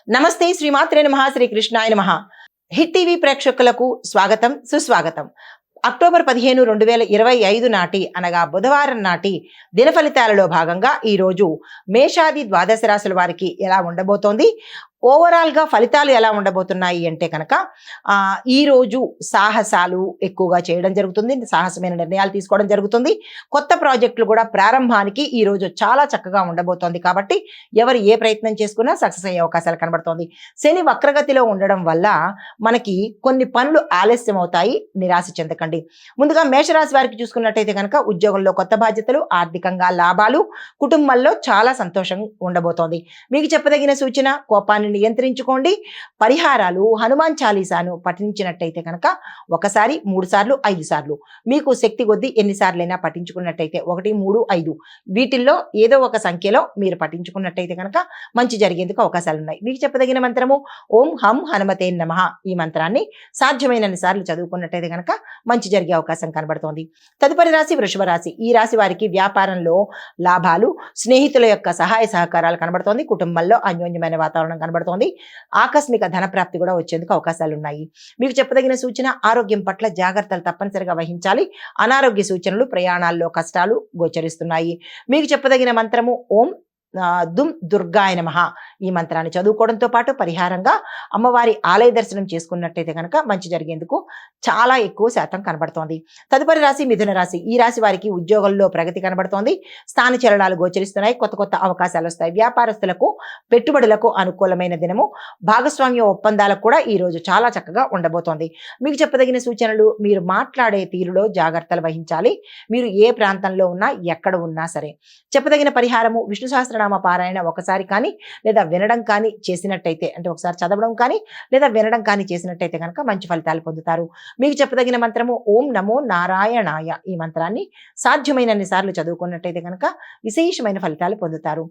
నమస్తే శ్రీమాత్రే నమః శ్రీ కృష్ణాయ నమః. హిట్ టీవీ ప్రేక్షకులకు స్వాగతం సుస్వాగతం. అక్టోబర్ 15, 2025 నాటి అనగా బుధవారం నాటి దిన ఫలితాలలో భాగంగా ఈరోజు మేషాది ద్వాదశ రాశుల వారికి ఎలా ఉండబోతోంది, ఓవరాల్గా ఫలితాలు ఎలా ఉండబోతున్నాయి అంటే కనుక ఈరోజు సాహసాలు ఎక్కువగా చేయడం జరుగుతుంది, సాహసమైన నిర్ణయాలు తీసుకోవడం జరుగుతుంది. కొత్త ప్రాజెక్టులు కూడా ప్రారంభానికి ఈరోజు చాలా చక్కగా ఉండబోతోంది కాబట్టి ఎవరు ఏ ప్రయత్నం చేసుకున్నా సక్సెస్ అయ్యే అవకాశాలు కనబడుతోంది. శని వక్రగతిలో ఉండడం వల్ల మనకి కొన్ని పనులు ఆలస్యం అవుతాయి, నిరాశ చెందకండి. ముందుగా మేషరాశి వారికి చూసుకున్నట్టయితే కనుక ఉద్యోగంలో కొత్త బాధ్యతలు, ఆర్థికంగా లాభాలు, కుటుంబంలో చాలా సంతోషం ఉండబోతోంది. మీకు చెప్పదగిన సూచన కోపాన్ని నియంత్రించుకోండి. పరిహారాలు హనుమాన్ చాలీసాను పఠించినట్టయితే కనుక 1 సారి 3 సార్లు 5 సార్లు మీకు శక్తి కొద్దీ ఎన్నిసార్లైనా పఠించుకున్నట్టయితే 1, 3, 5 వీటిల్లో ఏదో ఒక సంఖ్యలో మీరు పఠించుకున్నట్టయితే కనుక మంచి జరిగేందుకు అవకాశాలు ఉన్నాయి. మీకు చెప్పదగిన మంత్రము ఓం హం హనుమతే నమః. ఈ మంత్రాన్ని సాధ్యమైనన్ని సార్లు చదువుకున్నట్టయితే కనుక మంచి జరిగే అవకాశం కనబడుతోంది. తదుపరి రాశి వృషభ రాశి. ఈ రాశి వారికి వ్యాపారంలో లాభాలు, స్నేహితుల యొక్క సహాయ సహకారాలు కనబడుతోంది. కుటుంబంలో అన్యోన్యమైన వాతావరణం కనబడుతోంది. ఆకస్మిక ధన ప్రాప్తి కూడా వచ్చేందుకు అవకాశాలు ఉన్నాయి. మీకు చెప్పదగిన సూచన ఆరోగ్యం పట్ల జాగ్రత్తలు తప్పనిసరిగా వహించాలి. అనారోగ్య సూచనలు, ప్రయాణాల్లో కష్టాలు గోచరిస్తున్నాయి. మీకు చెప్పదగిన మంత్రము ఓం దుమ్ దుర్గాయ నమః. ఈ మంత్రాన్ని చదువుకోవడంతో పాటు పరిహారంగా అమ్మవారి ఆలయ దర్శనం చేసుకున్నట్టయితే కనుక మంచి జరిగేందుకు చాలా ఎక్కువ శాతం కనబడుతోంది. తదుపరి రాశి మిథున రాశి. ఈ రాశి వారికి ఉద్యోగంలో ప్రగతి కనబడుతోంది. స్థాన చలనాలు గోచరిస్తున్నాయి. కొత్త కొత్త అవకాశాలు వస్తాయి. వ్యాపారస్తులకు పెట్టుబడులకు అనుకూలమైన దినము. భాగస్వామ్య ఒప్పందాలకు కూడా ఈ రోజు చాలా చక్కగా ఉండబోతోంది. మీకు చెప్పదగిన సూచనలు మీరు మాట్లాడే తీరులో జాగ్రత్తలు వహించాలి. మీరు ఏ ప్రాంతంలో ఉన్నా ఎక్కడ ఉన్నా సరే. చెప్పదగిన పరిహారము విష్ణు సహస్రనామ పారాయణ ఒకసారి కానీ లేదా వినడం కానీ చేసినట్టయితే, అంటే ఒకసారి చదవడం కానీ లేదా వినడం కానీ చేసినట్టయితే కనుక మంచి ఫలితాలు పొందుతారు. మీకు చెప్పదగిన మంత్రము ఓం నమో నారాయణాయ. ఈ మంత్రాన్ని సాధ్యమైనన్ని సార్లు చదువుకున్నట్టయితే కనుక విశేషమైన ఫలితాలు పొందుతారు.